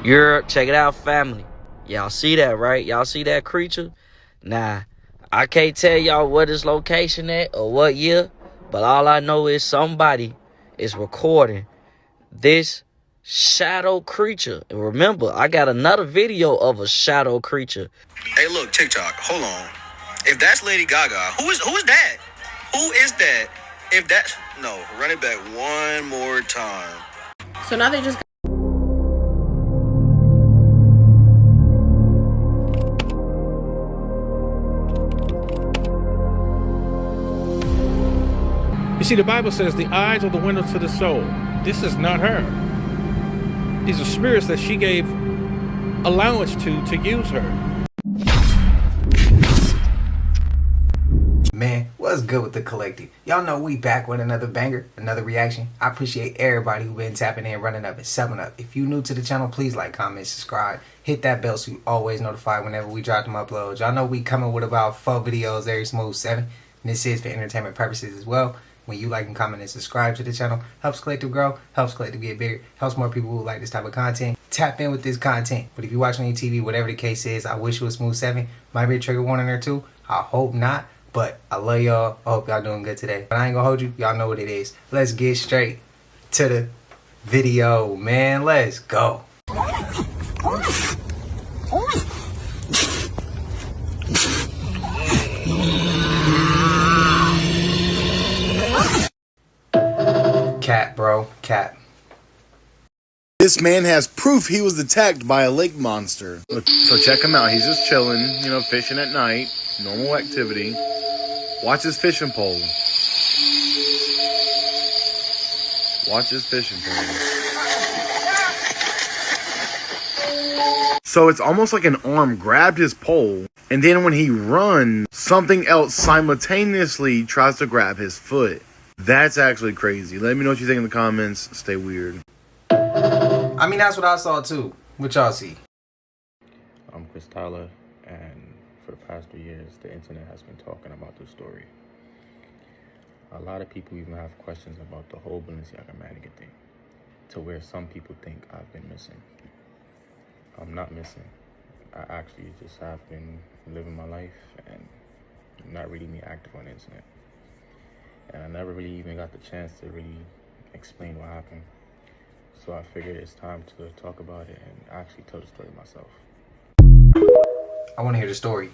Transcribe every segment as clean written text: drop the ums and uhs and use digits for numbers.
You're check it out, family. Y'all see that, right? Y'all see that creature? Nah, I can't tell y'all what his location at or what year, but all I know is somebody is recording this shadow creature. And remember, I got another video of a shadow creature. Hey, look, TikTok, hold on. If that's Lady Gaga, who is that? Who is that? If that's... No, run it back one more time. So now they just... You see, the Bible says the eyes are the window to the soul. This is not her. These are spirits that she gave allowance to use her. Man, what's good with the collective? Y'all know we back with another banger, another reaction. I appreciate everybody who been tapping in, running up, and subbing up. If you new to the channel, please like, comment, subscribe. Hit that bell so you always notified whenever we drop them uploads. Y'all know we coming with about 4 videos every smooth 7. And this is for entertainment purposes as well. When you like and comment and subscribe to the channel, helps Collective grow, helps Collective get bigger, helps more people who like this type of content tap in with this content. But if you're watching on your TV, whatever the case is, I wish it was smooth 7. Might be a trigger warning or two. I hope not. But I love y'all. I hope y'all doing good today. But I ain't gonna hold you. Y'all know what it is. Let's get straight to the video, man. Let's go. Cat, bro. Cat. This man has proof he was attacked by a lake monster. So check him out. He's just chilling, you know, fishing at night. Normal activity. Watch his fishing pole. Watch his fishing pole. So it's almost like an arm grabbed his pole, and then when he runs, something else simultaneously tries to grab his foot. That's actually crazy. Let me know what you think in the comments. Stay weird. I mean, that's what I saw too. What y'all see? I'm Chris Tyler, and for the past 3 years, the internet has been talking about this story. A lot of people even have questions about the whole Balenciaga mannequin thing, to where some people think I've been missing. I'm not missing. I actually just have been living my life and not really being active on the internet. And I never really even got the chance to really explain what happened. So I figured it's time to talk about it and actually tell the story myself. I want to hear the story.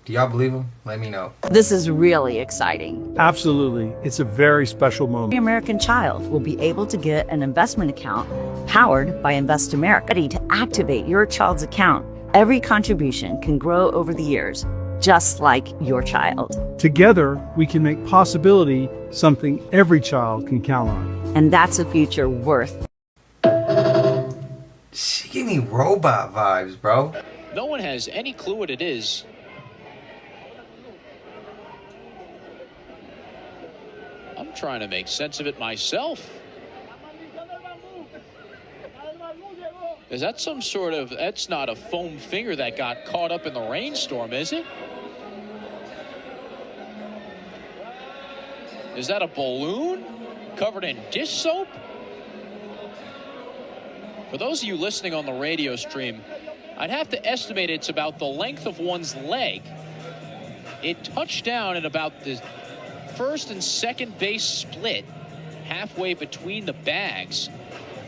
Do y'all believe him? Let me know. This is really exciting. Absolutely. It's a very special moment. Every American child will be able to get an investment account powered by Invest America. Ready to activate your child's account. Every contribution can grow over the years, just like your child. Together, we can make possibility something every child can count on. And that's a future worth. She give me robot vibes, bro. No one has any clue what it is. I'm trying to make sense of it myself. Is that some sort of... That's not a foam finger that got caught up in the rainstorm, is it? Is that a balloon covered in dish soap? For those of you listening on the radio stream, I'd have to estimate it's about the length of one's leg. It touched down at about the first and second base split, halfway between the bags,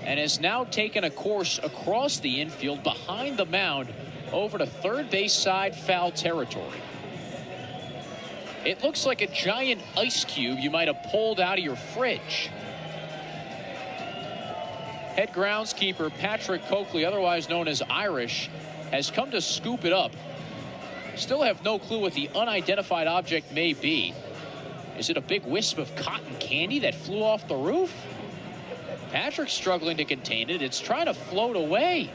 and has now taken a course across the infield behind the mound over to third base side foul territory. It looks like a giant ice cube you might have pulled out of your fridge. Head groundskeeper Patrick Coakley, otherwise known as Irish, has come to scoop it up. Still have no clue what the unidentified object may be. Is it a big wisp of cotton candy that flew off the roof? Patrick's struggling to contain it. It's trying to float away.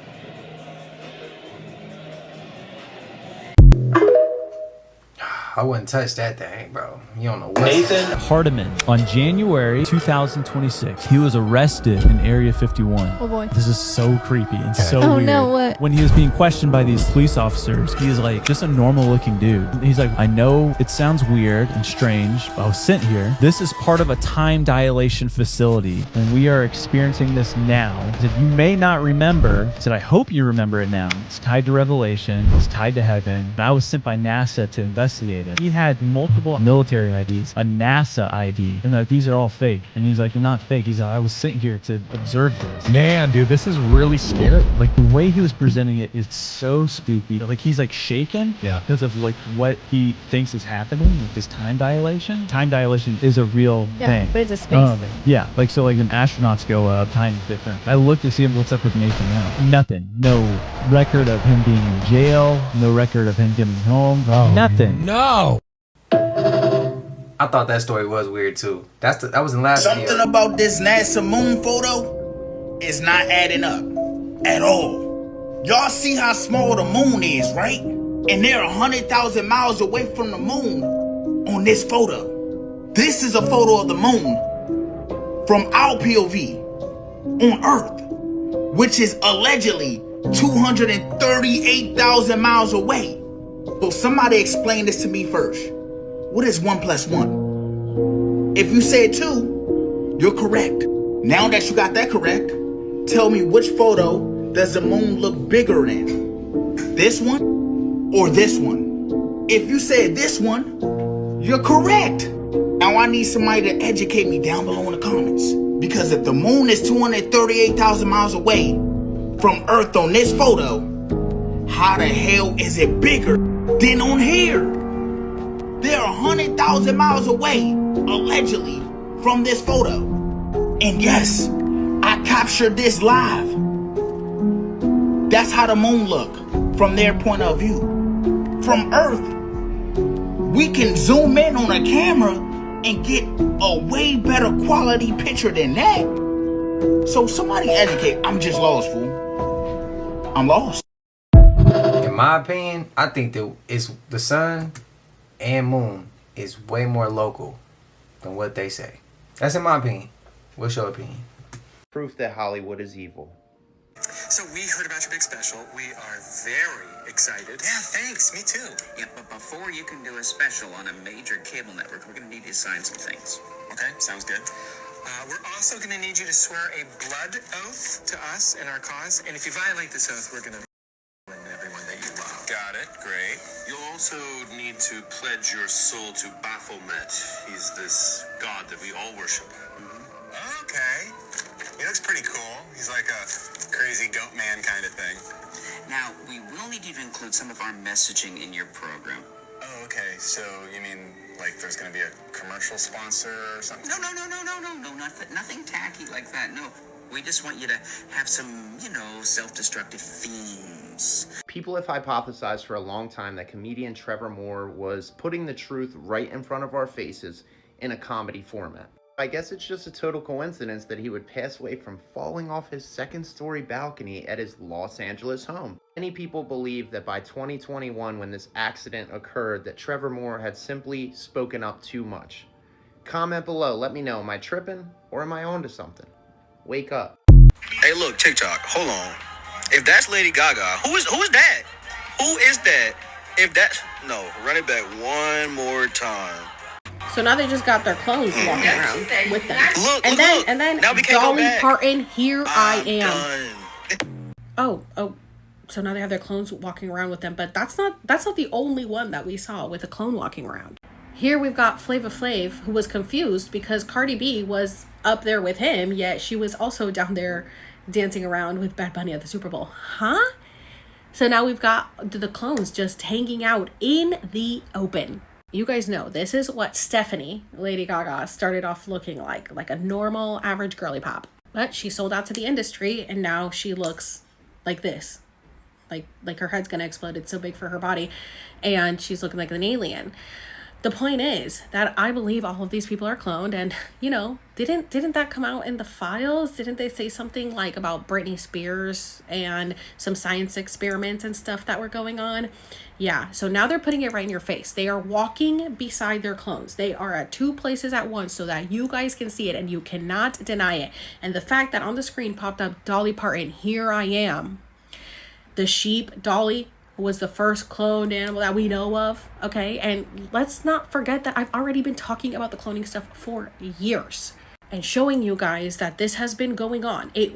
I wouldn't touch that thing, bro. You don't know what. Nathan Hardiman, on January 2026, he was arrested in Area 51. Oh boy. This is so creepy and so Oh weird. no, what? When he was being questioned by these police officers, he is like just a normal looking dude. He's like, I know it sounds weird and strange, but I was sent here. This is part of a time dilation facility, and we are experiencing this now. He said, you may not remember. He said, I hope you remember it now. It's tied to Revelation. It's tied to heaven. And I was sent by NASA to investigate it. He had multiple military IDs, a NASA ID, and like, these are all fake. And he's like, they're not fake. He's like, I was sent here to observe this. Man, dude, this is really scary. Like the way he was presenting it is so spooky. Like he's like shaken because of like what he thinks is happening with this time dilation. Time dilation is a real thing. But it's a space thing. Yeah, like so like when astronauts go up, time is different. I looked to see what's up with Nathan now. Nothing. No record of him being in jail. No record of him getting home. Nothing. No. I thought that story was weird too. That was in last Something video. about this NASA moon photo is not adding up at all. Y'all see how small the moon is, right? And they're 100,000 miles away from the moon on this photo. This is a photo of the moon from our POV on Earth, which is allegedly 238,000 miles away. So somebody explain this to me first. What is 1 + 1? If you said 2, you're correct. Now that you got that correct, tell me which photo does the moon look bigger in? This one or this one? If you said this one, you're correct. Now I need somebody to educate me down below in the comments. Because if the moon is 238,000 miles away from Earth on this photo, how the hell is it bigger than on here? They're 100,000 miles away, allegedly, from this photo. And yes, I captured this live. That's how the moon look from their point of view. From Earth, we can zoom in on a camera and get a way better quality picture than that. So somebody educate. I'm just lost, fool. I'm lost. In my opinion, I think that it's the sun and moon is way more local than what they say. That's in my opinion. What's your opinion? Proof that Hollywood is evil. So we heard about your big special. We are very excited. Yeah, thanks. Me too. Yeah, but before you can do a special on a major cable network, we're going to need you to sign some things. Okay, sounds good. We're also going to need you to swear a blood oath to us and our cause. And if you violate this oath, we're going to ruin everyone that you love. Got it. Great. You'll also need to pledge your soul to Baphomet. He's this god that we all worship. Okay. He looks pretty cool. He's like a crazy goat man kind of thing. Now, we will need you to include some of our messaging in your program. Oh, okay. So you mean like there's going to be a commercial sponsor or something? No, nothing tacky like that. No, we just want you to have some, self-destructive themes. People have hypothesized for a long time that comedian Trevor Moore was putting the truth right in front of our faces in a comedy format. I guess it's just a total coincidence that he would pass away from falling off his second-story balcony at his Los Angeles home. Many people believe that by 2021, when this accident occurred, that Trevor Moore had simply spoken up too much. Comment below, let me know, am I tripping or am I onto something? Wake up. Hey, look, TikTok, hold on. If that's Lady Gaga, who is that? Who is that? No, run it back one more time. So now they just got their clones walking around with them. Look, and then now we can't Dolly go back. Parton, here I am. Done. Oh, so now they have their clones walking around with them, but that's not the only one that we saw with a clone walking around. Here we've got Flava Flav, who was confused because Cardi B was up there with him, yet she was also down there dancing around with Bad Bunny at the Super Bowl. Huh? So now we've got the clones just hanging out in the open. You guys know this is what Stephanie, Lady Gaga, started off looking like a normal, average girly pop. But she sold out to the industry, and now she looks like this. Like her head's gonna explode. It's so big for her body. And she's looking like an alien. The point is that I believe all of these people are cloned, and you know, didn't that come out in the files? Didn't they say something like about Britney Spears and some science experiments and stuff that were going on? Yeah, so now they're putting it right in your face. They are walking beside their clones. They are at two places at once so that you guys can see it and you cannot deny it. And the fact that on the screen popped up Dolly Parton, here I am. The sheep, Dolly, was the first cloned animal that we know of, okay? And let's not forget that I've already been talking about the cloning stuff for years and showing you guys that this has been going on. It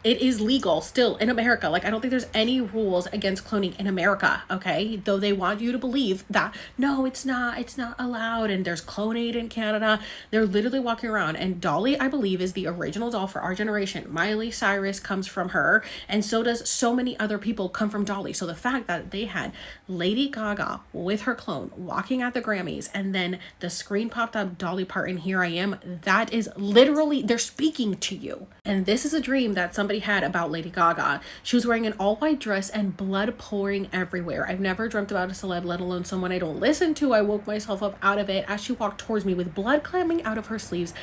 is legal still in America. Like, I don't think there's any rules against cloning in America, okay? Though they want you to believe that, no, it's not allowed, and there's Clone-Aid in Canada. They're literally walking around, and Dolly, I believe, is the original doll for our generation. Miley Cyrus comes from her, and so does so many other people come from Dolly. So the fact that they had Lady Gaga with her clone walking at the Grammys, and then the screen popped up, Dolly Parton, here I am, that is literally, they're speaking to you. And this is a dream that somebody had about Lady Gaga. She was wearing an all-white dress and blood pouring everywhere. I've never dreamt about a celeb, let alone someone I don't listen to. I woke myself up out of it as she walked towards me with blood coming out of her sleeves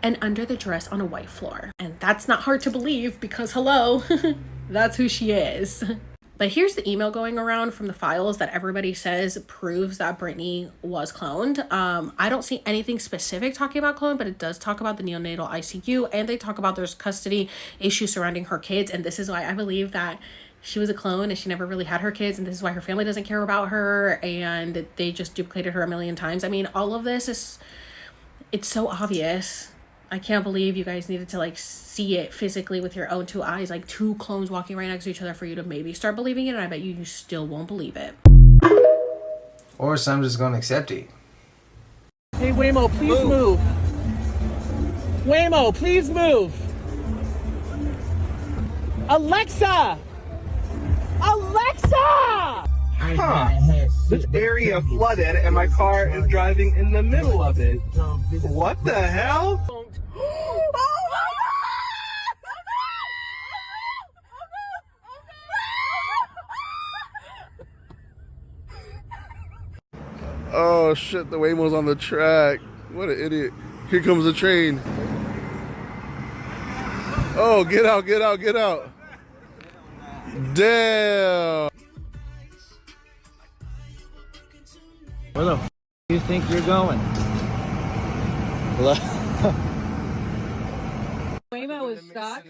and under the dress on a white floor. And that's not hard to believe because, hello, that's who she is. But here's the email going around from the files that everybody says proves that Britney was cloned. I don't see anything specific talking about clone, but it does talk about the neonatal ICU, and they talk about there's custody issues surrounding her kids. And this is why I believe that she was a clone and she never really had her kids. And this is why her family doesn't care about her, and they just duplicated her a million times. I mean, all of this it's so obvious. I can't believe you guys needed to like see it physically with your own two eyes, like two clones walking right next to each other for you to maybe start believing it. And I bet you still won't believe it. Or some just gonna accept it. Hey Waymo, please move. Waymo, please move. Alexa! Alexa! Huh. This area flooded and my car is driving in the middle of it. What the hell? Oh shit, the Waymo's on the track. What an idiot. Here comes the train. Oh, get out, get out, get out. Damn. Where the f do you think you're going? Waymo is stuck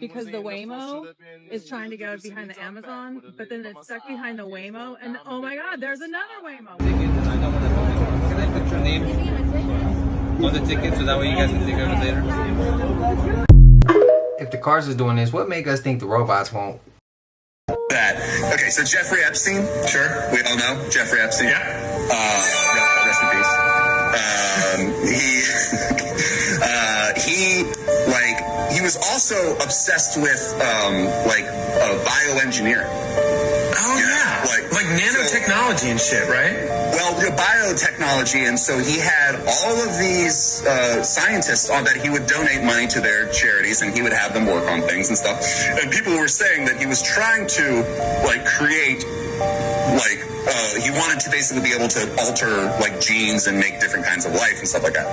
because the Waymo is trying to go behind the Amazon, but then it's stuck behind the Waymo, and oh my god, there's another Waymo. Can I put your name on the ticket so that way you guys can take care of it later? If the cars is doing this, what make us think the robots won't? That. Okay, so Jeffrey Epstein, sure, we all know Jeffrey Epstein. Yeah. Rest in peace. He was also obsessed with bioengineering. Oh yeah, like nanotechnology and shit, right? Well, biotechnology, and so he had all of these scientists on that he would donate money to their charities, and he would have them work on things and stuff. And people were saying that he was trying to create he wanted to basically be able to alter genes and make different kinds of life and stuff like that.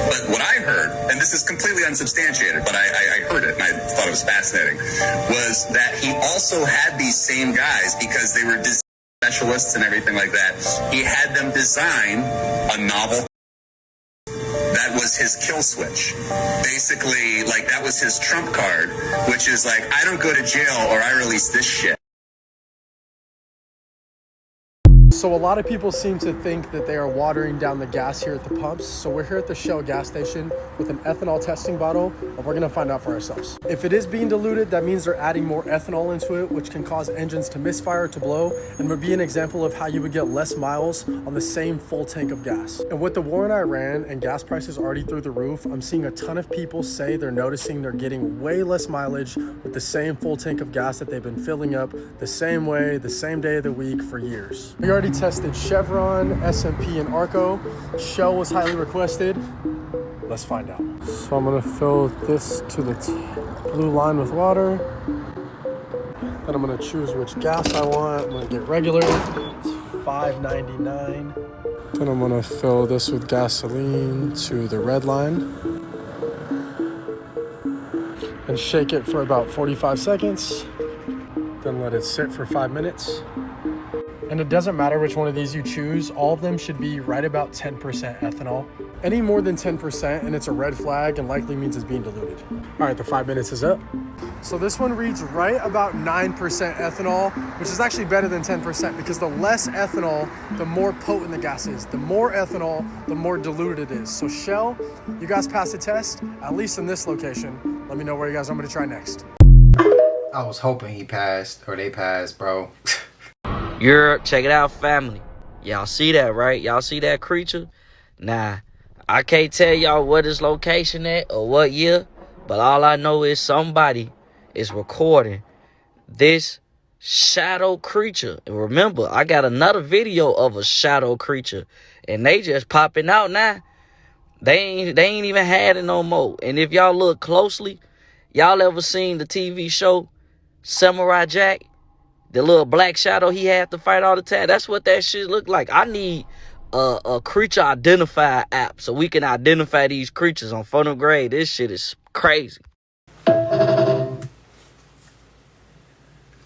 But what I heard, and this is completely unsubstantiated, but I heard it and I thought it was fascinating, was that he also had these same guys, because they were specialists and everything like that. He had them design a novel that was his kill switch. Basically, that was his trump card, which is I don't go to jail or I release this shit. So a lot of people seem to think that they are watering down the gas here at the pumps. So we're here at the Shell gas station with an ethanol testing bottle, and we're gonna find out for ourselves. If it is being diluted, that means they're adding more ethanol into it, which can cause engines to misfire, to blow, and would be an example of how you would get less miles on the same full tank of gas. And with the war in Iran and gas prices already through the roof, I'm seeing a ton of people say they're noticing they're getting way less mileage with the same full tank of gas that they've been filling up the same way, the same day of the week for years. We already tested Chevron, S&P, and Arco. Shell was highly requested. Let's find out. So I'm gonna fill this to the blue line with water. Then I'm gonna choose which gas I want. I'm gonna get regular. It's $5.99. Then I'm gonna fill this with gasoline to the red line and shake it for about 45 seconds. Then let it sit for 5 minutes. And it doesn't matter which one of these you choose, all of them should be right about 10% ethanol. Any more than 10% and it's a red flag and likely means it's being diluted. All right, the 5 minutes is up. So this one reads right about 9% ethanol, which is actually better than 10% because the less ethanol, the more potent the gas is. The more ethanol, the more diluted it is. So Shell, you guys passed the test, at least in this location. Let me know where you guys want me to try next. I was hoping he passed, or they passed, bro. Check it out, family. Y'all see that, right? Y'all see that creature? Nah, I can't tell y'all what his location at or what year, but all I know is somebody is recording this shadow creature. And remember, I got another video of a shadow creature, and they just popping out now. They ain't even had it no more. And if y'all look closely, y'all ever seen the TV show Samurai Jack? The little black shadow he had to fight all the time. That's what that shit look like. I need a creature identifier app so we can identify these creatures on Funnel Grade. This shit is crazy.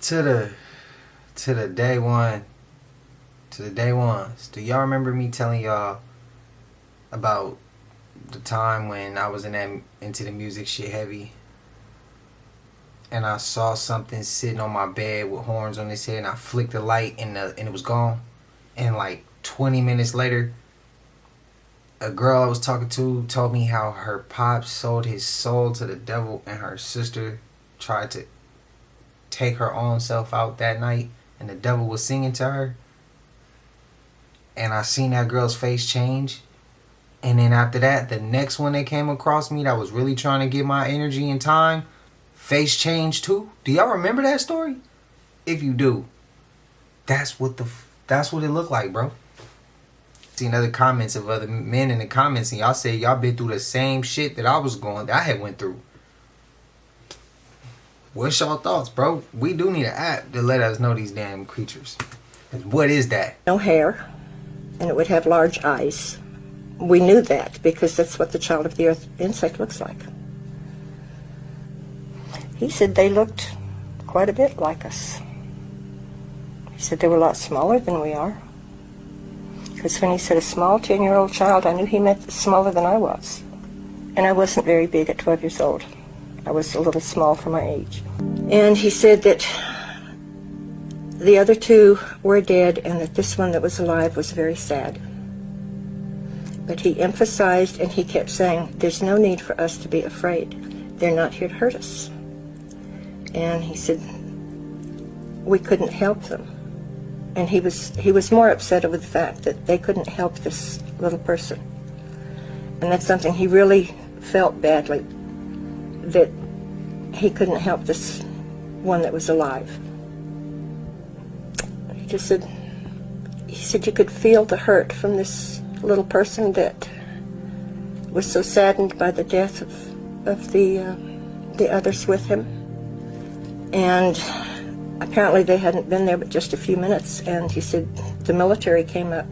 To the day ones. Do y'all remember me telling y'all about the time when I was into the music shit heavy? And I saw something sitting on my bed with horns on its head, and I flicked the light and it was gone. And like 20 minutes later, a girl I was talking to told me how her pop sold his soul to the devil and her sister tried to take her own self out that night and the devil was singing to her. And I seen that girl's face change. And then after that, the next one that came across me that was really trying to get my energy and time, face changed too. Do y'all remember that story? If you do, that's what it looked like, bro. Seen other comments of other men in the comments, and y'all said y'all been through the same shit that I had went through. What's y'all thoughts, bro? We do need an app to let us know these damn creatures. What is that? No hair, and it would have large eyes. We knew that because that's what the child of the earth insect looks like. He said they looked quite a bit like us. He said they were a lot smaller than we are. Because when he said a small 10-year-old child, I knew he meant smaller than I was. And I wasn't very big at 12 years old. I was a little small for my age. And he said that the other two were dead and that this one that was alive was very sad. But he emphasized and he kept saying, there's no need for us to be afraid. They're not here to hurt us. And he said, we couldn't help them. And he was more upset over the fact that they couldn't help this little person. And that's something he really felt badly, that he couldn't help this one that was alive. He just said, you could feel the hurt from this little person that was so saddened by the death of the others with him. And apparently they hadn't been there but just a few minutes, and he said the military came up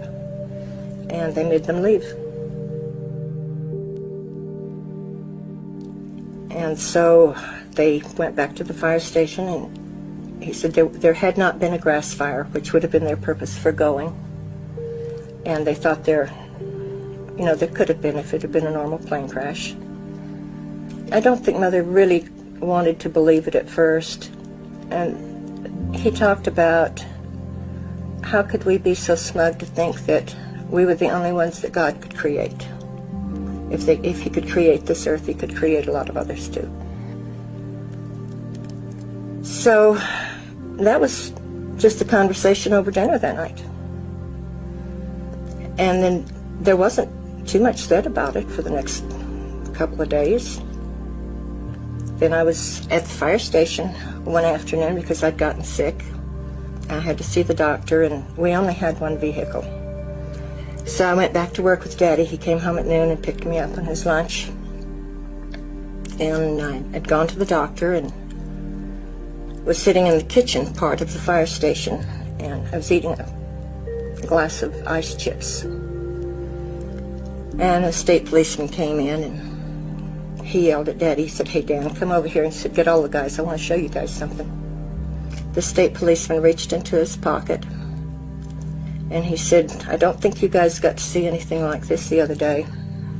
and they made them leave. And so they went back to the fire station, and he said there had not been a grass fire, which would have been their purpose for going. And they thought there could have been if it had been a normal plane crash. I don't think Mother really wanted to believe it at first, and he talked about how could we be so smug to think that we were the only ones that God could create. If he could create this earth, he could create a lot of others too. So that was just a conversation over dinner that night. And then there wasn't too much said about it for the next couple of days. Then I was at the fire station one afternoon because I'd gotten sick. I had to see the doctor, and we only had one vehicle. So I went back to work with Daddy. He came home at noon and picked me up on his lunch. And I had gone to the doctor and was sitting in the kitchen part of the fire station, and I was eating a glass of ice chips. And a state policeman came in and he yelled at Daddy. He said, "Hey, Dan, come over here," and said, "Get all the guys. I want to show you guys something." The state policeman reached into his pocket and he said, "I don't think you guys got to see anything like this the other day."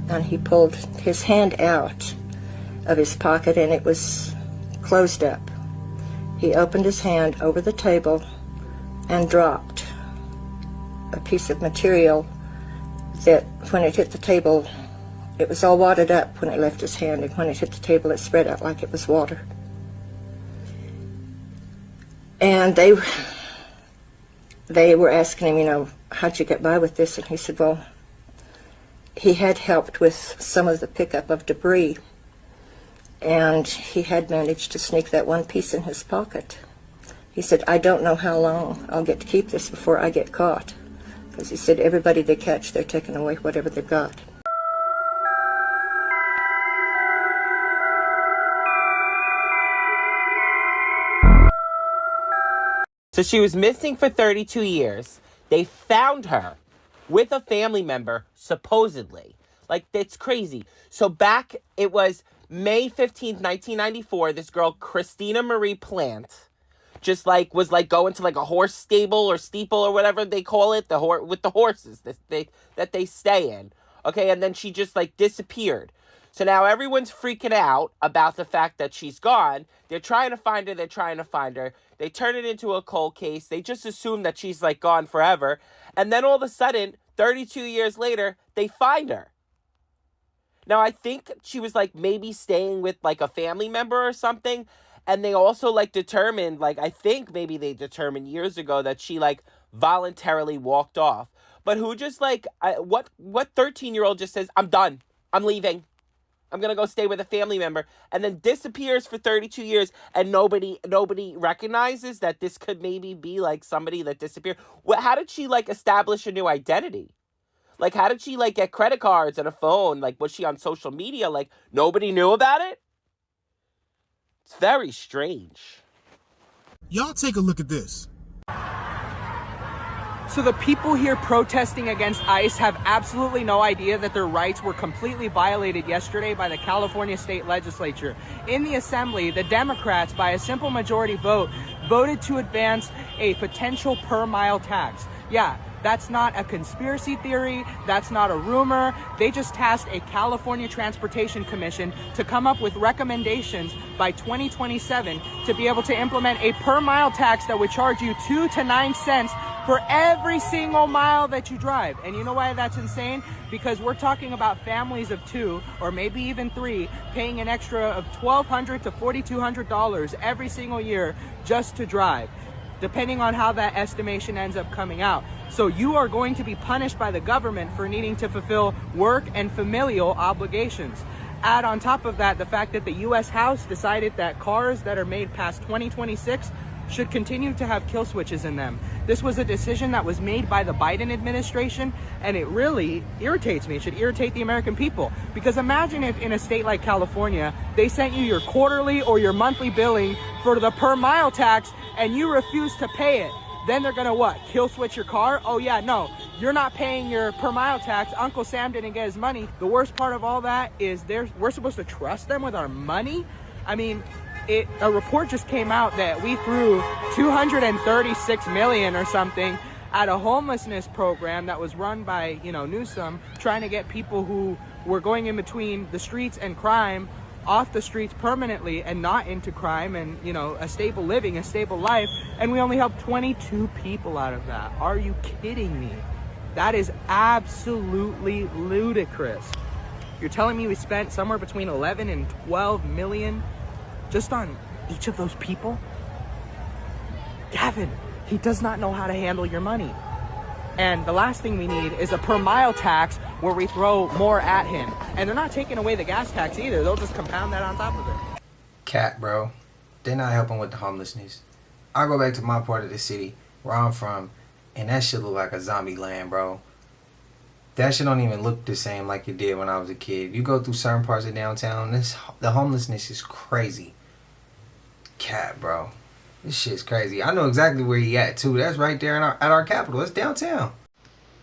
And he pulled his hand out of his pocket and it was closed up. He opened his hand over the table and dropped a piece of material that when it hit the table, it was all wadded up when it left his hand, and when it hit the table it spread out like it was water. And they were asking him, "How'd you get by with this?" And he said, well, he had helped with some of the pickup of debris, and he had managed to sneak that one piece in his pocket. He said, "I don't know how long I'll get to keep this before I get caught." Because he said, everybody they catch, they're taking away whatever they've got. So she was missing for 32 years. They found her with a family member, supposedly. Like, that's crazy. So back, it was May 15th, 1994, this girl, Christina Marie Plant, just was going to a horse stable or steeple or whatever they call it, with the horses that they stay in. Okay, and then she just disappeared. So now everyone's freaking out about the fact that she's gone. They're trying to find her. They turn it into a cold case. They just assume that she's gone forever. And then all of a sudden, 32 years later, they find her. Now, I think she was maybe staying with a family member or something. And they also determined, I think maybe they determined years ago that she voluntarily walked off. But who just what 13-year-old just says, "I'm done. I'm leaving. I'm going to go stay with a family member," and then disappears for 32 years and nobody recognizes that this could maybe be somebody that disappeared. How did she establish a new identity? How did she get credit cards and a phone? Was she on social media? Nobody knew about it? It's very strange. Y'all take a look at this. So the people here protesting against ICE have absolutely no idea that their rights were completely violated yesterday by the California State Legislature. In the Assembly, the Democrats, by a simple majority vote, voted to advance a potential per-mile tax. Yeah, that's not a conspiracy theory. That's not a rumor. They just tasked a California Transportation Commission to come up with recommendations by 2027 to be able to implement a per-mile tax that would charge you 2 to 9 cents for every single mile that you drive. And you know why that's insane? Because we're talking about families of 2 or maybe even 3 paying an extra of $1,200 to $4,200 every single year just to drive, depending on how that estimation ends up coming out. So you are going to be punished by the government for needing to fulfill work and familial obligations. Add on top of that the fact that the U.S. House decided that cars that are made past 2026 should continue to have kill switches in them. This was a decision that was made by the Biden administration, and it really irritates me. It should irritate the American people. Because imagine if in a state like California, they sent you your quarterly or your monthly billing for the per mile tax and you refuse to pay it. Then they're gonna what? Kill switch your car? Oh yeah, no, you're not paying your per mile tax. Uncle Sam didn't get his money. The worst part of all that is we're supposed to trust them with our money? I mean, a report just came out that we threw $236 million or something at a homelessness program that was run by, Newsom, trying to get people who were going in between the streets and crime off the streets permanently and not into crime and, a stable living, a stable life. And we only helped 22 people out of that. Are you kidding me? That is absolutely ludicrous. You're telling me we spent somewhere between 11 and 12 million just on each of those people? Gavin, he does not know how to handle your money. And the last thing we need is a per mile tax where we throw more at him. And they're not taking away the gas tax either. They'll just compound that on top of it. Cat, bro. They're not helping with the homelessness. I go back to my part of the city where I'm from, and that shit look like a zombie land, bro. That shit don't even look the same like it did when I was a kid. You go through certain parts of downtown, the homelessness is crazy. Cat, bro. This shit's crazy. I know exactly where he at, too. That's right there at our capital. It's downtown.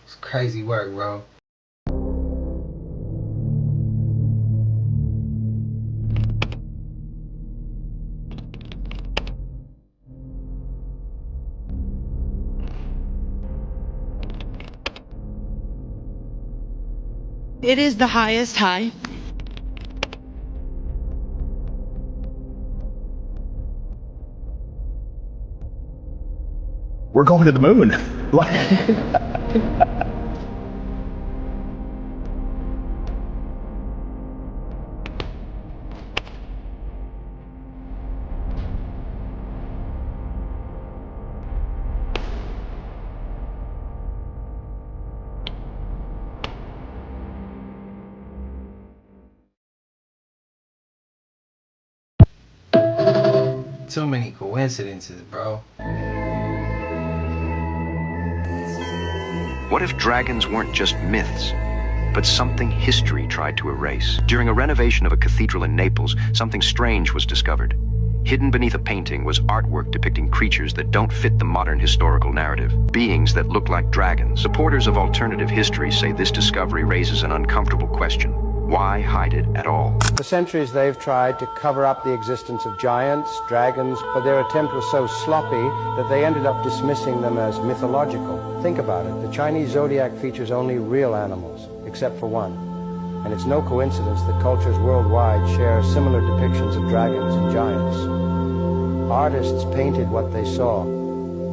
It's crazy work, bro. It is the highest high. We're going to the moon. Too many coincidences, bro. What if dragons weren't just myths, but something history tried to erase? During a renovation of a cathedral in Naples, something strange was discovered. Hidden beneath a painting was artwork depicting creatures that don't fit the modern historical narrative. Beings that look like dragons. Supporters of alternative history say this discovery raises an uncomfortable question. Why hide it at all? For centuries they've tried to cover up the existence of giants, dragons, but their attempt was so sloppy that they ended up dismissing them as mythological. Think about it. The Chinese zodiac features only real animals, except for one. And it's no coincidence that cultures worldwide share similar depictions of dragons and giants. Artists painted what they saw,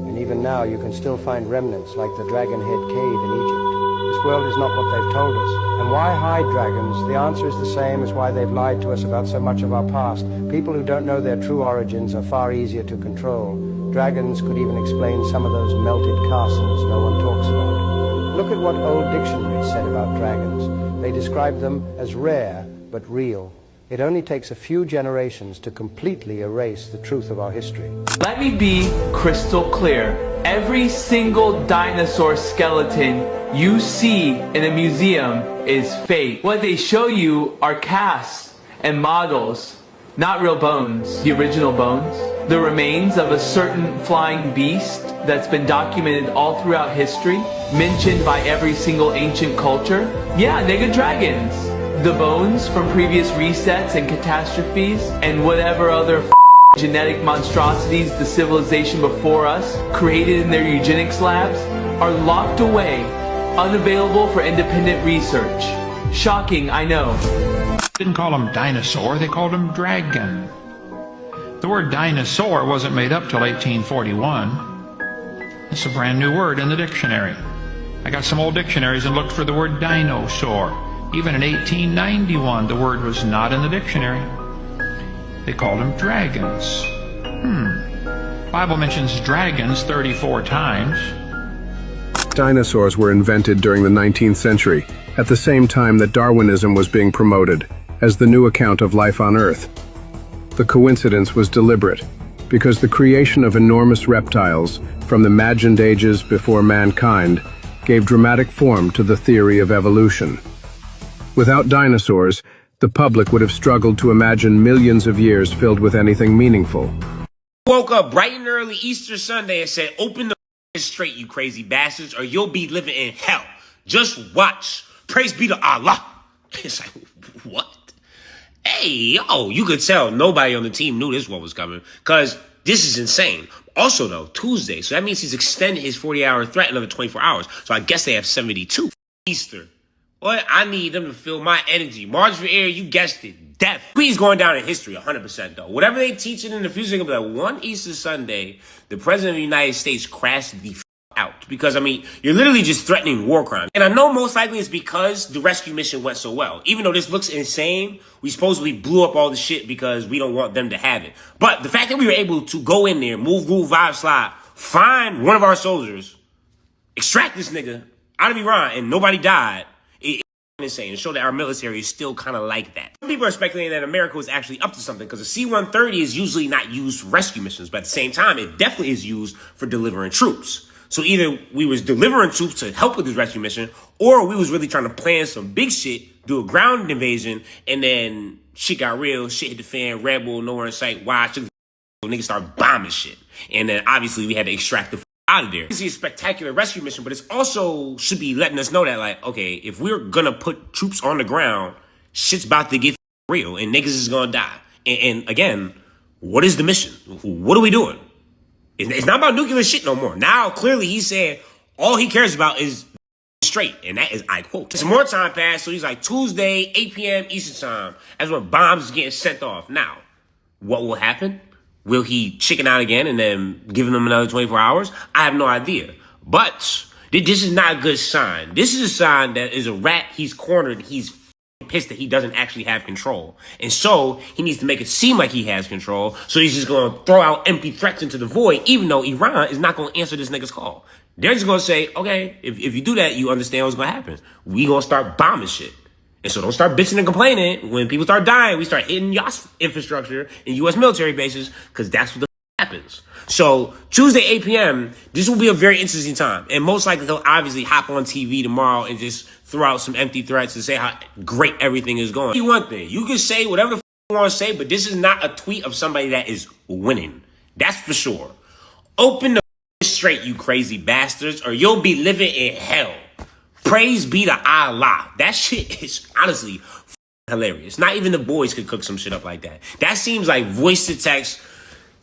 and even now you can still find remnants like the Dragon Head Cave in Egypt. This world is not what they've told us. And why hide dragons? The answer is the same as why they've lied to us about so much of our past. People who don't know their true origins are far easier to control. Dragons could even explain some of those melted castles no one talks about. Look at what old dictionaries said about dragons. They described them as rare but real. It only takes a few generations to completely erase the truth of our history. Let me be crystal clear. Every single dinosaur skeleton you see in a museum is fake. What they show you are casts and models, not real bones. The original bones, the remains of a certain flying beast that's been documented all throughout history, mentioned by every single ancient culture. Yeah, nigga, dragons. The bones from previous resets and catastrophes and whatever other genetic monstrosities the civilization before us created in their eugenics labs are locked away, unavailable for independent research. Shocking, I know. Didn't call them dinosaur, they called them dragon. The word dinosaur wasn't made up till 1841. It's a brand new word in the dictionary. I got some old dictionaries and looked for the word dinosaur. Even in 1891, the word was not in the dictionary. They called them dragons. Bible mentions dragons 34 times. Dinosaurs were invented during the 19th century, at the same time that Darwinism was being promoted as the new account of life on Earth. The coincidence was deliberate, because the creation of enormous reptiles from the imagined ages before mankind gave dramatic form to the theory of evolution. Without dinosaurs, the public would have struggled to imagine millions of years filled with anything meaningful. Woke up bright and early Easter Sunday and said, open the straight, you crazy bastards, or you'll be living in hell. Just watch. Praise be to Allah. It's like, what? Hey, yo, you could tell nobody on the team knew this one was coming, because this is insane. Also, though, Tuesday, so that means he's extended his 40-hour threat another 24 hours. So I guess they have 72. Easter. What? I need them to feel my energy. March for air, you guessed it. Death. He's going down in history 100% though. Whatever they teach it in the future, they're going to be like, one Easter Sunday, the President of the United States crashed the out. Because, I mean, you're literally just threatening war crimes. And I know most likely it's because the rescue mission went so well. Even though this looks insane, we supposedly blew up all the shit because we don't want them to have it. But the fact that we were able to go in there, move, groove, vibe, slide, find one of our soldiers, extract this nigga out of Iran, and nobody died, insane, and show that our military is still kind of like that. Some people are speculating that America was actually up to something because the C-130 is usually not used for rescue missions, but at the same time, it definitely is used for delivering troops. So either we was delivering troops to help with this rescue mission, or we was really trying to plan some big shit, do a ground invasion, and then shit got real, shit hit the fan, Red Bull, nowhere in sight, watch, niggas start bombing shit. And then obviously we had to extract the out of there. This is a spectacular rescue mission, but it's also should be letting us know that, like, okay, if we're gonna put troops on the ground, shit's about to get real and niggas is gonna die. And again, what is the mission? What are we doing? It's not about nuclear shit no more. Now, clearly he's saying all he cares about is straight, and that is, I quote. Some more time passed, so he's like, Tuesday, 8 p.m. Eastern time. That's when bombs is getting sent off. Now, what will happen? Will he chicken out again and then giving them another 24 hours? I have no idea. But this is not a good sign. This is a sign that is a rat. He's cornered. He's pissed that he doesn't actually have control. And so he needs to make it seem like he has control. So he's just going to throw out empty threats into the void, even though Iran is not going to answer this nigga's call. They're just going to say, okay, if you do that, you understand what's going to happen. We going to start bombing shit. And so don't start bitching and complaining. When people start dying, we start hitting y'all infrastructure and U.S. military bases, because that's what the happens. So Tuesday, 8 p.m., this will be a very interesting time. And most likely he'll obviously hop on TV tomorrow and just throw out some empty threats and say how great everything is going. One thing, you can say whatever the you want to say, but this is not a tweet of somebody that is winning. That's for sure. Open the straight, you crazy bastards, or you'll be living in hell. Praise be to Allah. That shit is honestly hilarious. Not even the boys could cook some shit up like that. That seems like voice to text,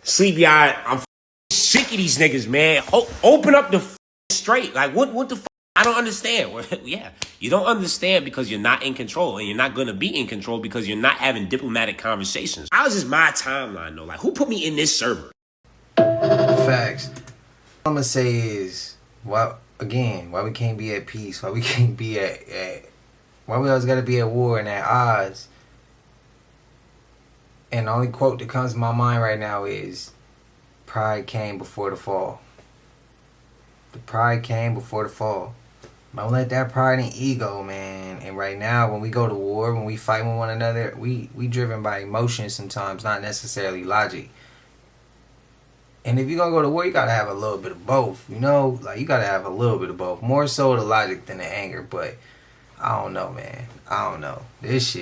sleepy eyed. I'm sick of these niggas, man. Open up the straight. Like, what the fuck? I don't understand. Yeah, you don't understand because you're not in control, and you're not going to be in control because you're not having diplomatic conversations. How is this my timeline, though? Like, who put me in this server? Facts. What I'm going to say is, why we can't be at peace? Why we can't be why we always got to be at war and at odds? And the only quote that comes to my mind right now is, pride came before the fall. The pride came before the fall. Don't let that pride and ego, man. And right now, when we go to war, when we fight with one another, we driven by emotions sometimes, not necessarily logic. And if you're going to go to war, you got to have a little bit of both, you know? Like, you got to have a little bit of both. More so the logic than the anger, but I don't know, man. I don't know. This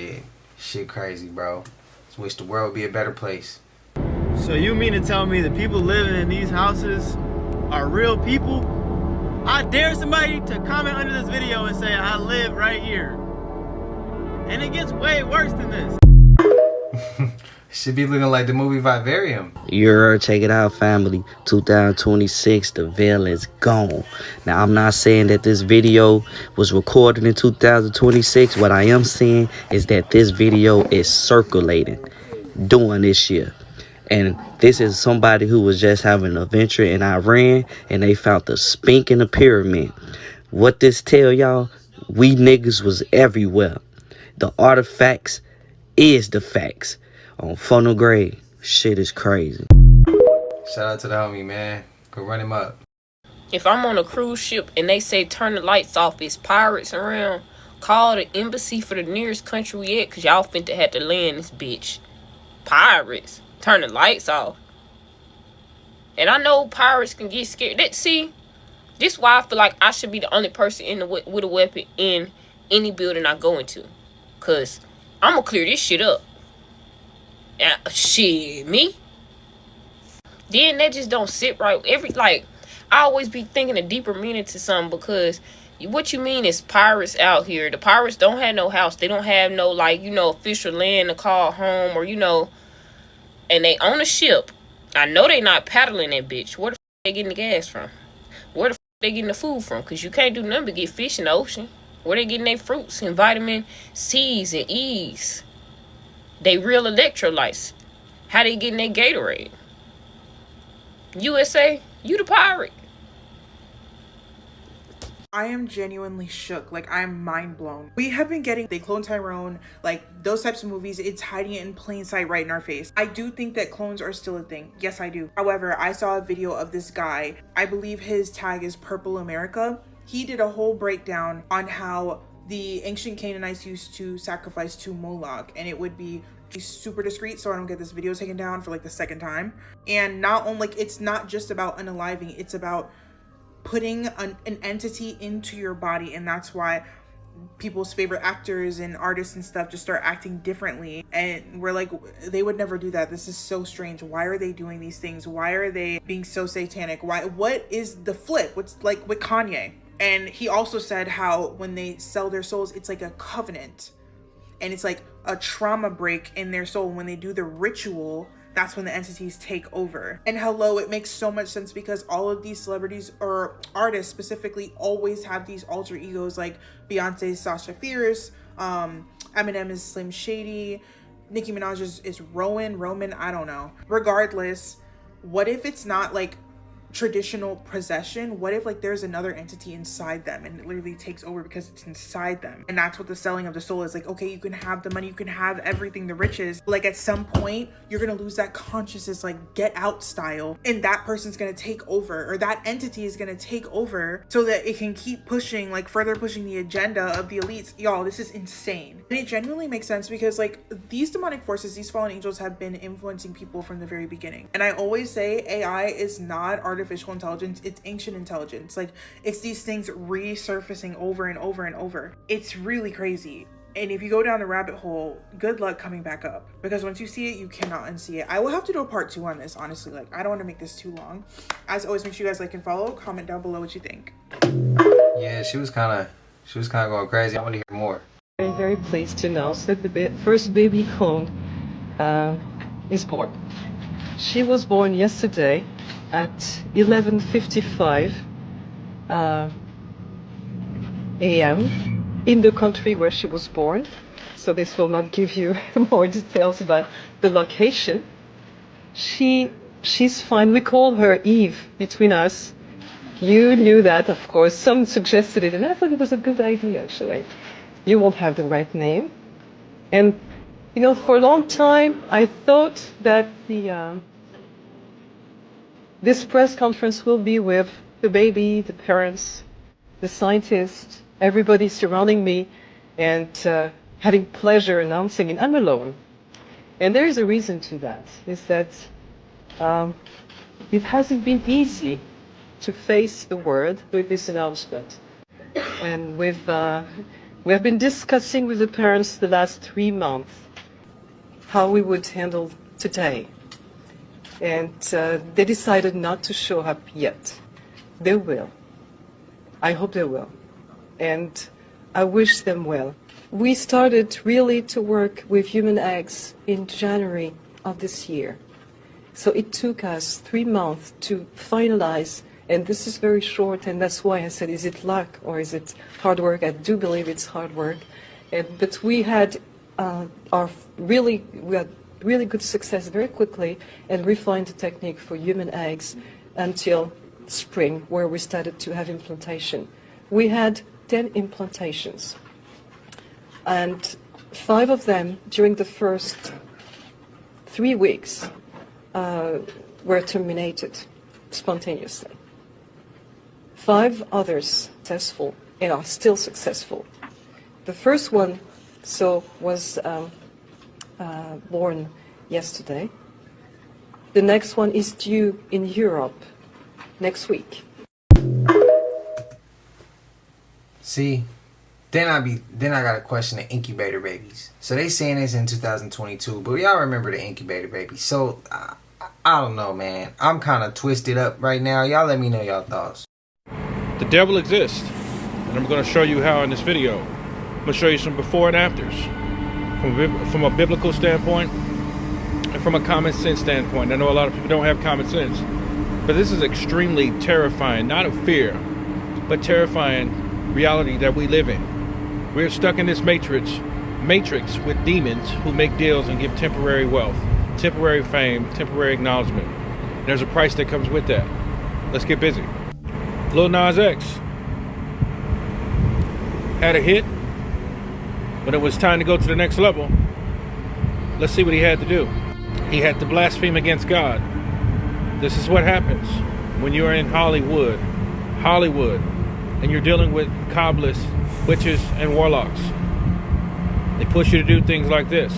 shit crazy, bro. Just wish the world would be a better place. So you mean to tell me the people living in these houses are real people? I dare somebody to comment under this video and say, I live right here. And it gets way worse than this. Should be looking like the movie Vivarium. You're Check It Out, family. 2026, the veil is gone. Now, I'm not saying that this video was recorded in 2026. What I am saying is that this video is circulating during this year. And this is somebody who was just having an adventure in Iran, and they found the spink in the pyramid. What this tell y'all? We niggas was everywhere. The artifacts is the facts. On funnel grade, shit is crazy. Shout out to the homie, man. Go run him up. If I'm on a cruise ship and they say turn the lights off, it's pirates around, call the embassy for the nearest country we at, because y'all finna have to land this bitch. Pirates? Turn the lights off. And I know pirates can get scared. See, this is why I feel like I should be the only person with a weapon in any building I go into. Because I'm going to clear this shit up. Shit, me? Then that just don't sit right. I always be thinking a deeper meaning to something, because what you mean is pirates out here. The pirates don't have no house. They don't have no, official land to call home, or, and they own a ship. I know they not paddling that bitch. Where the f they getting the gas from? Where the f they getting the food from? Because you can't do nothing but get fish in the ocean. Where they getting their fruits and vitamin C's and E's? They real electrolytes. How they getting their Gatorade? USA, you the pirate. I am genuinely shook. I'm mind blown. We have been getting They Clone Tyrone, those types of movies. It's hiding it in plain sight right in our face. I do think that clones are still a thing. Yes, I do. However, I saw a video of this guy. I believe his tag is Purple America. He did a whole breakdown on how the ancient Canaanites used to sacrifice to Moloch, and it would be super discreet so I don't get this video taken down for the second time. And not only, it's not just about unaliving, it's about putting an entity into your body. And that's why people's favorite actors and artists and stuff just start acting differently, and we're like, they would never do that. This is so strange. Why are they doing these things? Why are they being so satanic? What is the flip? What's with Kanye? And he also said how when they sell their souls, it's like a covenant, and it's like a trauma break in their soul. When they do the ritual, that's when the entities take over. And hello, it makes so much sense because all of these celebrities or artists specifically always have these alter egos, like Beyonce is Sasha Fierce, Eminem is Slim Shady, Nicki Minaj is Roman, I don't know. Regardless, what if it's not like traditional possession? What if like there's another entity inside them and it literally takes over because it's inside them? And that's what the selling of the soul is. Like, okay, you can have the money, you can have everything, the riches, but like at some point you're gonna lose that consciousness, like Get Out style, and that person's gonna take over, or that entity is gonna take over so that it can keep pushing, like further pushing the agenda of the elites. Y'all, this is insane. And it genuinely makes sense because like these demonic forces, these fallen angels have been influencing people from the very beginning. And I always say AI is not artificial intelligence, it's ancient intelligence. Like, it's these things resurfacing over and over and over. It's really crazy. And if you go down the rabbit hole, good luck coming back up, because once you see it, you cannot unsee it. I will have to do a part 2 on this, honestly. Like, I don't want to make this too long. As always, make sure you guys like and follow. Comment down below what you think. Yeah, she was kind of going crazy. I want to hear more. I'm very pleased to announce that the first baby clone is born. She was born yesterday at 11:55 a.m. in the country where she was born. So this will not give you more details about the location. She's fine. We call her Eve between us. You knew that, of course. Some suggested it, and I thought it was a good idea, actually. You won't have the right name. And, you know, for a long time, I thought that this press conference will be with the baby, the parents, the scientists, everybody surrounding me, and having pleasure announcing it. I'm alone. And there is a reason to that, is that it hasn't been easy to face the world with this announcement. And we have been discussing with the parents the last 3 months how we would handle today. And they decided not to show up yet. They will. I hope they will. And I wish them well. We started really to work with human eggs in January of this year. So it took us 3 months to finalize, and this is very short, and that's why I said, is it luck or is it hard work? I do believe it's hard work. But we had really good success very quickly and refined the technique for human eggs until spring, where we started to have implantation. We had 10 implantations, and 5 of them during the first 3 weeks were terminated spontaneously. 5 others successful and are still successful. The first one was born yesterday. The next one is due in Europe next week. See, then I got to question the incubator babies. So they saying this in 2022, but y'all remember the incubator babies. So I don't know, man. I'm kind of twisted up right now. Y'all let me know y'all thoughts. The devil exists, and I'm going to show you how in this video. I'm going to show you some before and afters from a biblical standpoint and from a common sense standpoint. I know a lot of people don't have common sense, but this is extremely terrifying, not of fear, but terrifying reality that we live in. We're stuck in this matrix with demons who make deals and give temporary wealth, temporary fame, temporary acknowledgement. And there's a price that comes with that. Let's get busy. Lil Nas X had a hit, but it was time to go to the next level. Let's see what he had to do. He had to blaspheme against God. This is what happens when you're in Hollywood, and you're dealing with Kabbalists, witches, and warlocks. They push you to do things like this.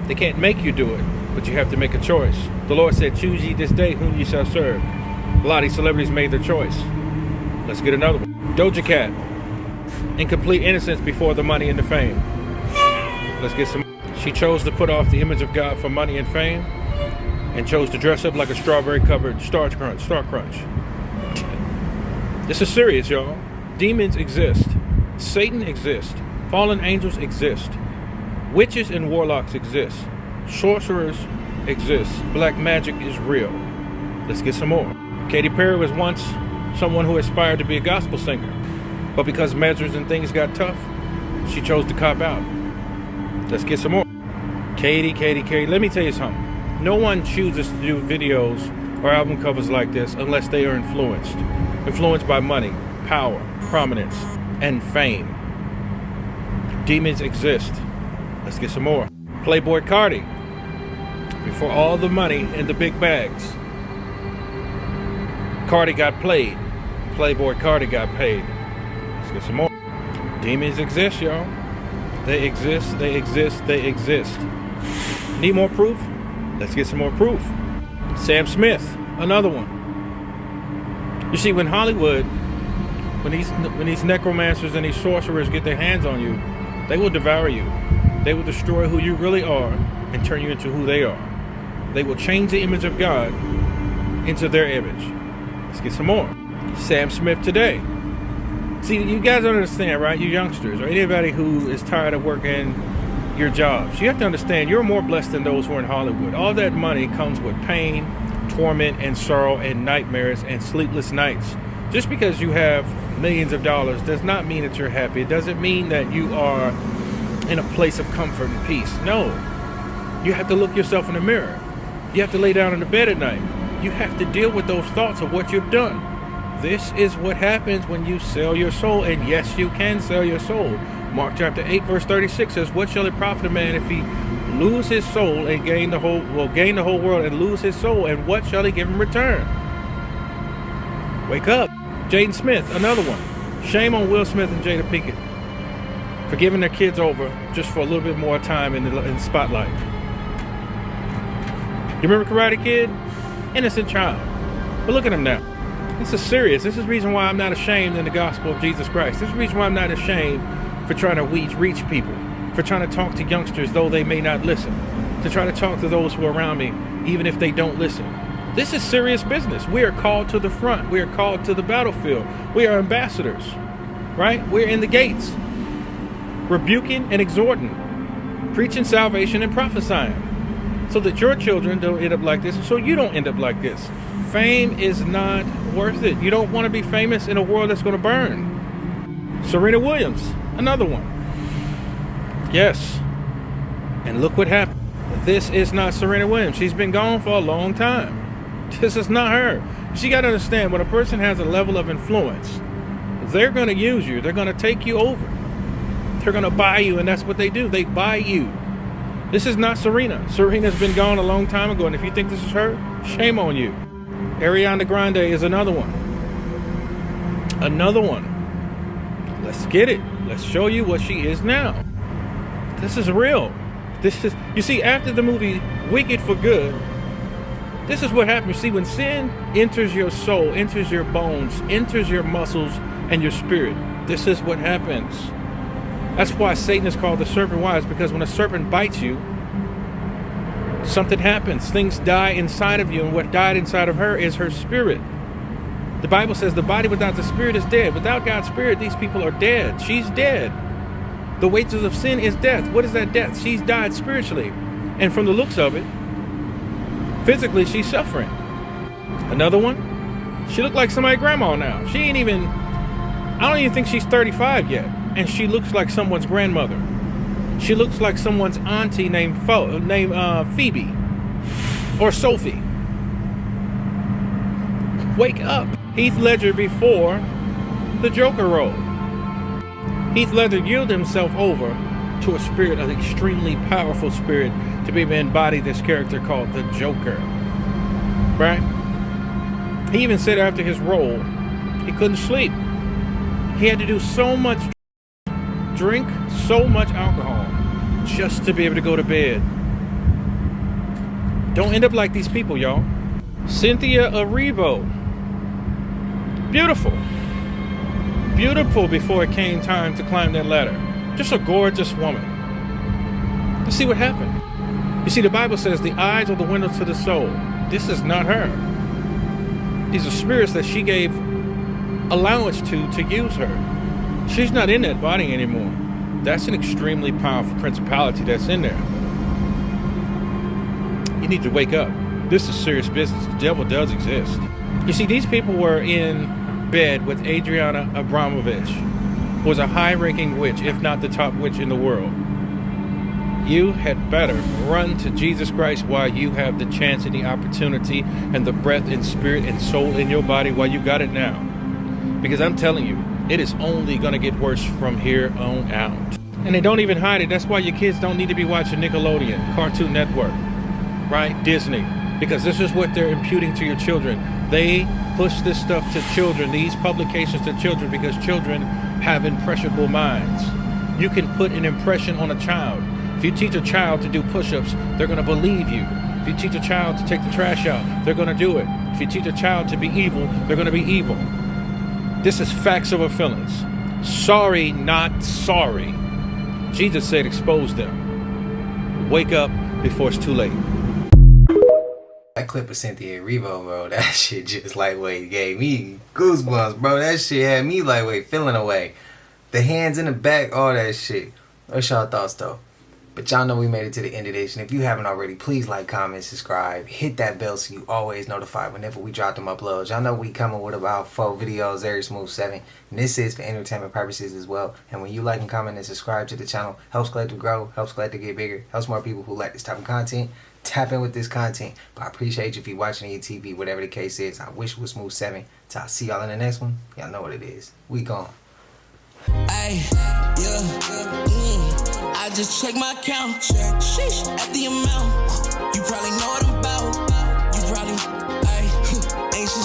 They can't make you do it, but you have to make a choice. The Lord said, choose ye this day whom ye shall serve. A lot of these celebrities made their choice. Let's get another one. Doja Cat, in complete innocence before the money and the fame. Let's get some. She chose to put off the image of God for money and fame, and chose to dress up like a strawberry-covered Star Crunch. This is serious, y'all. Demons exist. Satan exists. Fallen angels exist. Witches and warlocks exist. Sorcerers exists. Black magic is real. Let's get some more. Katy Perry was once someone who aspired to be a gospel singer, but because measures and things got tough, she chose to cop out. Let's get some more. Katy, let me tell you something. No one chooses to do videos or album covers like this unless they are influenced by money, power, prominence, and fame. Demons exist. Let's get some more. Playboy Cardi. Before all the money and the big bags, Cardi got played. Playboy Cardi got paid. Let's get some more. Demons exist, y'all. They exist. Need more proof? Let's get some more proof. Sam Smith, another one. You see, when Hollywood, when these necromancers and these sorcerers get their hands on you, they will devour you. They will destroy who you really are and turn you into who they are. They will change the image of God into their image. Let's get some more. Sam Smith today. See, you guys don't understand, right? You youngsters or anybody who is tired of working your jobs. You have to understand you're more blessed than those who are in Hollywood. All that money comes with pain, torment, and sorrow, and nightmares, and sleepless nights. Just because you have millions of dollars does not mean that you're happy. It doesn't mean that you are in a place of comfort and peace. No. You have to look yourself in the mirror. You have to lay down in the bed at night. You have to deal with those thoughts of what you've done. This is what happens when you sell your soul. And yes, you can sell your soul. Mark chapter 8 verse 36 says, what shall it profit a man if he lose his soul and gain the whole world and lose his soul, and what shall he give in return? Wake up. Jaden Smith, another one. Shame on Will Smith and Jada Pinkett for giving their kids over just for a little bit more time in the spotlight. You remember Karate Kid? Innocent child. But look at him now. This is serious. This is the reason why I'm not ashamed in the gospel of Jesus Christ. This is the reason why I'm not ashamed for trying to reach people, for trying to talk to youngsters though they may not listen, to try to talk to those who are around me even if they don't listen. This is serious business. We are called to the front. We are called to the battlefield. We are ambassadors, right? We're in the gates, rebuking and exhorting, preaching salvation and prophesying, so that your children don't end up like this, so you don't end up like this. Fame is not worth it. You don't want to be famous in a world that's going to burn. Serena Williams, another one. Yes. And look what happened. This is not Serena Williams. She's been gone for a long time. This is not her. You got to understand, when a person has a level of influence, they're going to use you. They're going to take you over. They're going to buy you, and that's what they do. They buy you. This is not Serena. Serena's been gone a long time ago, and if you think this is her, shame on you. Ariana Grande is another one. Another one. Let's get it. Let's show you what she is now. This is real. This is, you see, after the movie Wicked for Good, this is what happens. See, when sin enters your soul, enters your bones, enters your muscles and your spirit, this is what happens. That's why Satan is called the serpent. Why? It's because when a serpent bites you, something happens. Things die inside of you, and what died inside of her is her spirit. The Bible says the body without the spirit is dead. Without God's spirit, these people are dead. She's dead. The wages of sin is death. What is that death? She's died spiritually. And from the looks of it, physically, she's suffering. Another one, she looked like somebody's grandma now. She ain't even, I don't even think she's 35 yet. And she looks like someone's grandmother. She looks like someone's auntie named Phoebe or Sophie. Wake up. Heath Ledger before the Joker role. Heath Ledger yielded himself over to a spirit, an extremely powerful spirit, to be able to embody this character called the Joker. Right? He even said after his role, he couldn't sleep. He had to do so much, drink so much alcohol just to be able to go to bed. Don't end up like these people, y'all. Cynthia Erivo. Beautiful. Beautiful before it came time to climb that ladder. Just a gorgeous woman. Let's see what happened. You see, the Bible says the eyes are the windows to the soul. This is not her. These are spirits that she gave allowance to use her. She's not in that body anymore. That's an extremely powerful principality that's in there. You need to wake up. This is serious business. The devil does exist. You see, these people were in bed with Adriana Abramovich, who was a high-ranking witch, if not the top witch in the world. You had better run to Jesus Christ while you have the chance and the opportunity and the breath and spirit and soul in your body while you got it now. Because I'm telling you, it is only going to get worse from here on out. And they don't even hide it. That's why your kids don't need to be watching Nickelodeon, Cartoon Network, right? Disney. Because this is what they're imputing to your children. They push this stuff to children, these publications to children, because children have impressionable minds. You can put an impression on a child. If you teach a child to do push-ups, they're going to believe you. If you teach a child to take the trash out, they're going to do it. If you teach a child to be evil, they're going to be evil. This is facts over feelings. Sorry, not sorry. Jesus said, expose them. Wake up before it's too late. That clip of Cynthia Erivo, bro, that shit just lightweight gave me goosebumps, bro. That shit had me lightweight feeling away. The hands in the back, all that shit. What's y'all thoughts, though? But y'all know we made it to the end of this. And if you haven't already, please like, comment, subscribe. Hit that bell so you always notified whenever we drop them uploads. Y'all know we coming with about 4 videos every smooth 7. And this is for entertainment purposes as well. And when you like and comment and subscribe to the channel, helps Collective grow, helps Collective get bigger, helps more people who like this type of content tap in with this content. But I appreciate you if you're watching your TV, whatever the case is. I wish it was smooth 7. So I'll see y'all in the next one. Y'all know what it is. We gone. Ay, yeah, I just check my account, sheesh, at the amount.